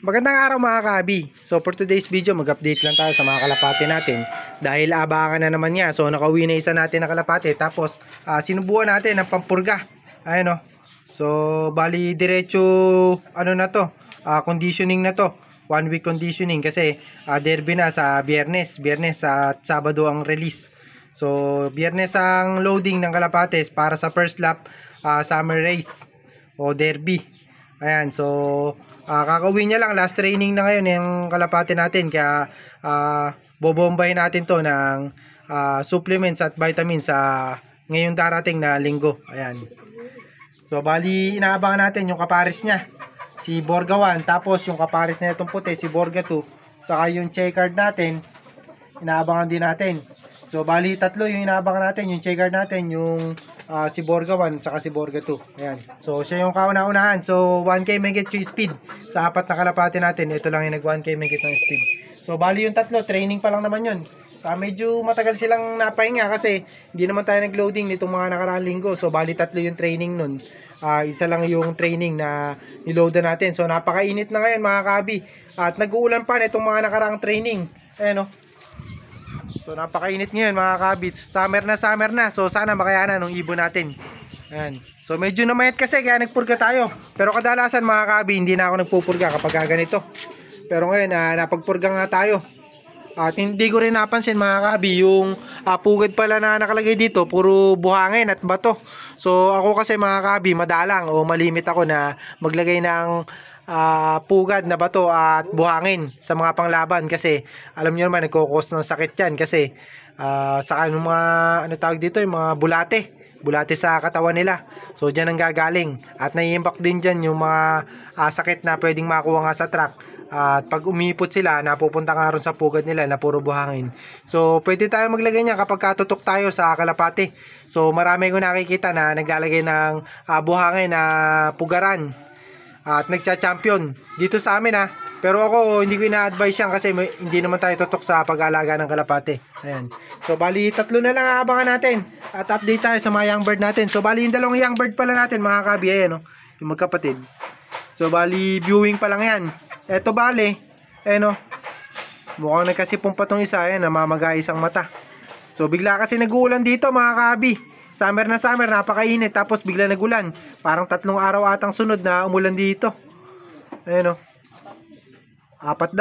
Magandang araw mga ka-abi. So for today's video, mag-update lang tayo sa mga kalapate natin. Dahil abangan na naman niya. So nakauwi na isa natin na kalapate. Tapos sinubuan natin ng pampurga. Ayan o. So bali diretso ano na to, conditioning na to. 1 week conditioning kasi derby na sa Biyernes. Biyernes at Sabado ang release. So Biyernes ang loading ng kalapates para sa first lap summer race o derby. Ayan, so kakauwi niya lang, last training na ngayon yung kalapate natin, kaya bobombahin natin to ng supplements at vitamins sa ngayong darating na linggo. Ayan. So bali inaabangan natin yung kapares niya, si Borga 1, tapos yung kapares na itong puti, si Borga 2, saka yung checkered natin, inaabangan din natin. So bali tatlo yung inaabangan natin, yung checkered natin, yung si Borga 1 saka si Borga 2. Ayan. So siya yung kauna-unahan. So 1K may get yung speed sa apat na kalapate natin. Ito lang yung nag 1K may get ng speed. So bali yung tatlo, training pa lang naman yun. Medyo matagal silang napahinga kasi hindi naman tayo nag-loading nitong mga nakaraang linggo. So bali tatlo yung training nun. Isa lang yung training na niloadan natin. So napakainit na ngayon mga kabi. At nag-uulan pa nitong mga nakaraang training. Ayan o. So napakainit ngayon mga kabits. Summer na. So sana makayanan ng ibon natin. Ayan. So medyo namayat kasi kaya nagpurga tayo. Pero kadalasan mga kabi, hindi na ako nagpupurga kapag ganito. Pero ngayon napagpurga nga tayo. At hindi ko rin napansin mga kabi, yung pugad pala na nakalagay dito, puro buhangin at bato. So ako kasi mga kabi, madalang o malimit ako na maglagay ng pugad na bato at buhangin sa mga panglaban kasi alam niyo naman nagkukos ng sakit yan kasi sa mga ano tawag dito, yung mga bulate sa katawan nila. So diyan ang gagaling at naiimbak din diyan yung mga sakit na pwedeng makuha nga sa truck. At pag umipot sila, napupunta nga ron sa pugad nila na puro buhangin. So pwede tayo maglagay niya kapag katutok tayo sa kalapate. So marami ko nakikita na naglalagay ng buhangin na pugaran at nagcha-champion dito sa amin Pero ako hindi ko ina-advise yan kasi hindi naman tayo tutok sa pag-aalaga ng kalapate. Ayan. So bali tatlo na lang aabangan natin at update tayo sa mga young bird natin. So bali yung dalawang young bird pala natin mga kabi, ayan yung magkapatid. So bali viewing pa lang yan. Eto bali, mukhang nagkasipong pa tong isa, namamagay isang mata. So bigla kasi nag-uulan dito mga kabi. Summer, napakainit, tapos bigla nagulan. Parang 3 araw atang sunod na umulan dito. Ayan 4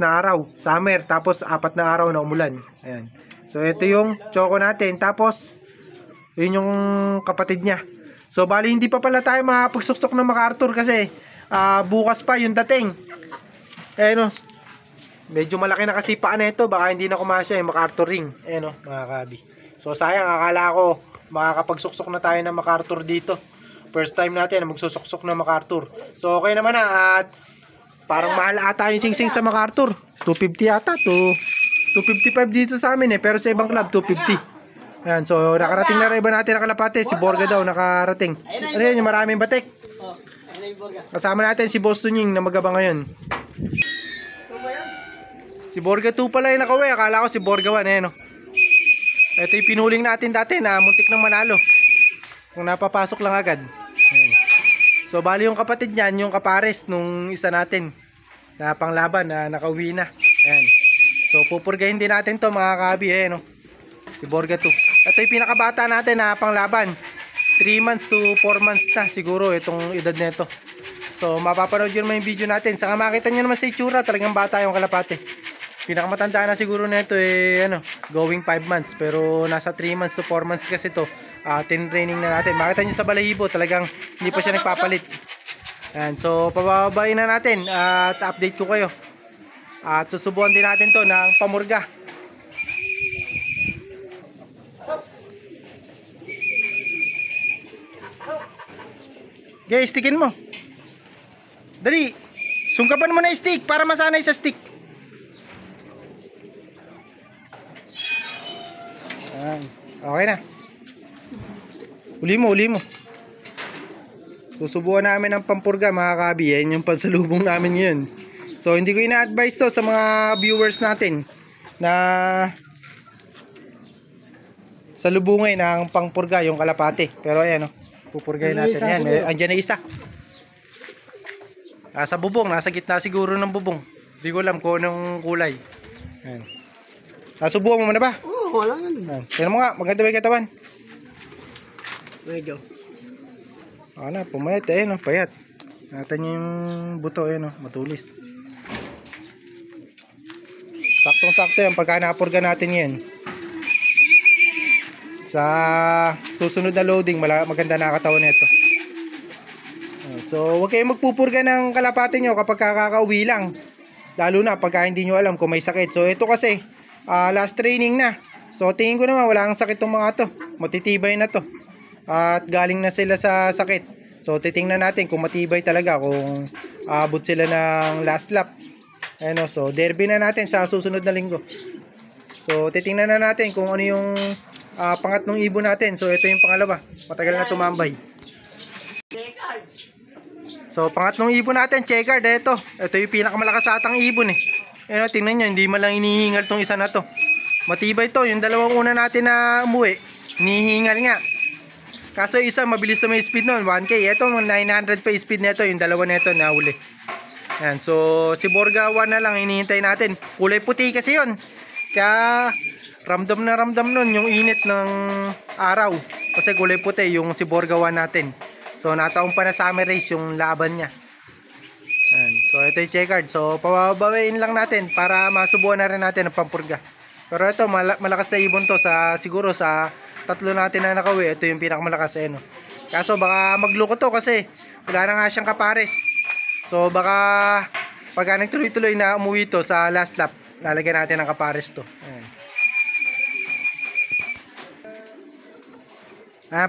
na araw. Summer, tapos 4 na araw na umulan. Ayan. So ito yung choco natin, tapos yun yung kapatid niya. So bali hindi pa pala tayo makapagsuksok ng MacArthur kasi bukas pa yung dating. Medyo malaki na kasi paan na ito, baka hindi na kumasya yung MacArthur ring. Mga kabi. So sayang, akala ko makakapagsuksok na tayo ng MacArthur dito. First time natin na magsusuksok ng MacArthur. So okay naman at parang mahal ata yung singsing sa MacArthur. 250 ata to 255 dito sa amin pero sa ibang club 250. Ayan, so nakarating na rin iba natin na kalapate. Si Borga daw nakarating. Ano yun, yung maraming batik. Kasama natin si Boss Tunying na magabang ngayon. Si Borga 2 pala yung nakauwi. Akala ko si Borga 1. Ito yung pinuling natin dati na muntik ng manalo kung napapasok lang agad. So bali yung kapatid niyan, yung kapares nung isa natin na panglaban na nakauwi na. Ayan. So pupurgahin din natin to mga kabi. Si Borga 2. Ito yung pinakabata natin na panglaban. 3 months to 4 months na siguro itong edad nito. So mapapanood yun naman yung video natin. Saka makita nyo naman sa itsura, talagang bata yung kalapate. Pinakamatanda na siguro nito going 5 months. Pero nasa 3 months to 4 months kasi to. Tin-training na natin. Makita nyo sa balahibo, talagang hindi pa siya nagpapalit. Ayan, so pababain na natin at update ko kayo. At susubukan din natin to ng pamurga. Okay, stickin mo. Dali, sungkapan mo na yung stick para masanay sa stick. Okay na. Uli mo. Susubukan namin ng pampurga mga kabi. Yan yung pansalubong namin ngayon. So hindi ko ina-advise to sa mga viewers natin na salubungin ng pangpurga yung kalapate. Pero ayan pupurgahin natin yan. Andyan na isa. Sa bubong, nasa gitna siguro ng bubong. Hindi ko alam kung anong kulay. Ayan. Nasubukan mo na ba? Oo, wala yan. Tignan mo nga, maganda ba yung katawan? There you go. Na, pumayat eh, no? Payat. Natin yung buto eh, no? Matulis. Saktong-sakto yan, pagka napurga natin yan. Sa susunod na loading, maganda na katawan nito. So, huwag kayong magpupurga ng kalapate nyo kapag kakauwi lang. Lalo na pagka hindi nyo alam kung may sakit. So, ito kasi, last training na. So, tingin ko naman, wala kang sakit tong mga to. Matitibay na to. At galing na sila sa sakit. So, titingnan natin kung matibay talaga, kung abot sila ng last lap. Ano, so, derby na natin sa susunod na linggo. So, titingnan na natin kung ano yung pangatlong ibon natin. So, ito yung pangalawa. Matagal na tumambay. So, pangatlong ibon natin, checkered. Ito yung pinakamalakas sa atang ibon eh. Ano, tingnan nyo, hindi man lang inihingal tong isa na to. Matibay to, yung dalawang una natin na umuwi, hinihingal nga. Kaso isa, mabilis na may speed nun, 1K. Ito, 900 pa speed nito, yung dalawa nito na uli. Yan, so, si Borga 1 na lang, hinihintay natin. Kulay puti kasi yun. Kaya, ramdam na ramdam nun, yung init ng araw. Kasi kulay puti, yung si Borga 1 natin. So, nataon pa na summer race yung laban niya. Ayan. So, ito yung checkered. So, pababawain lang natin para masubukan na rin natin ang pampurga. Pero ito, malakas na ibon to. Siguro sa tatlo natin na nakawi, ito yung pinakamalakas. No? Kaso, baka magluko to kasi wala na nga siyang kapares. So, baka pagka nagtuloy-tuloy na umuwi to sa last lap, lalagyan natin ng kapares to. Ayan.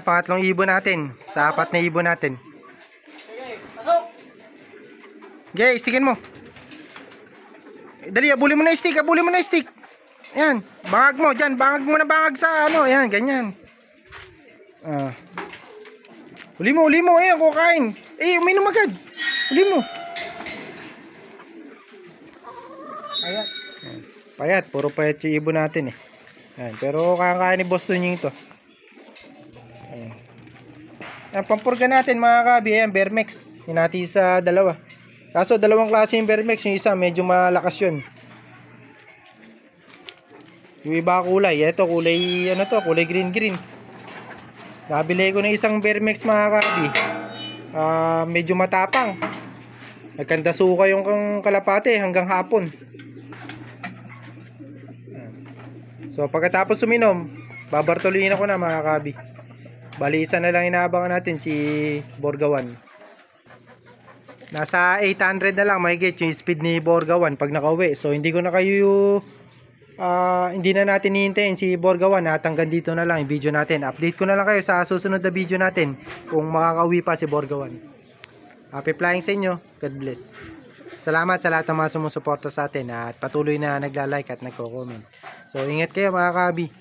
Pangatlong ibon natin. Sa apat na ibon natin. Okay, stickin mo. Dali, abuli mo na yung stick, abuli mo na yung stick. Ayan, bangag mo dyan, bangag mo na bangag sa ano, ayan, ganyan. Uli mo, ayan, kukain. Uminom agad. Uli mo. Payat. Payat, puro payat yung ibon natin eh. Ayan, pero kakain ni Boston yung ito. Ayan. Ayan, pampurga natin mga kabi, ayan, Bermex. Hinati sa dalawa. Kaso dalawang klase yung Bermex, yung isa medyo malakas yun. Yung iba kulay, ito kulay ano to, kulay green. Nabili ko ng isang Bermex mga kabi. Medyo matapang. Nagkandasuka yung kalapate hanggang hapon. So pagkatapos uminom, babartuluin ako na mga kabi. Bali isa na lang inaabangan natin si Borgawan. Nasa 800 na lang mahigit yung speed ni Borgawan pag nakauwi. So hindi ko na kayo hindi na natin hihintayin si Borgawan at hanggang dito na lang yung video natin. Update ko na lang kayo sa susunod na video natin kung makakauwi pa si Borgawan. Happy flying sa inyo. God bless. Salamat sa lahat ng mga sumusuporta sa atin at patuloy na nagla-like at nagko-comment. So ingat kayo mga kabi.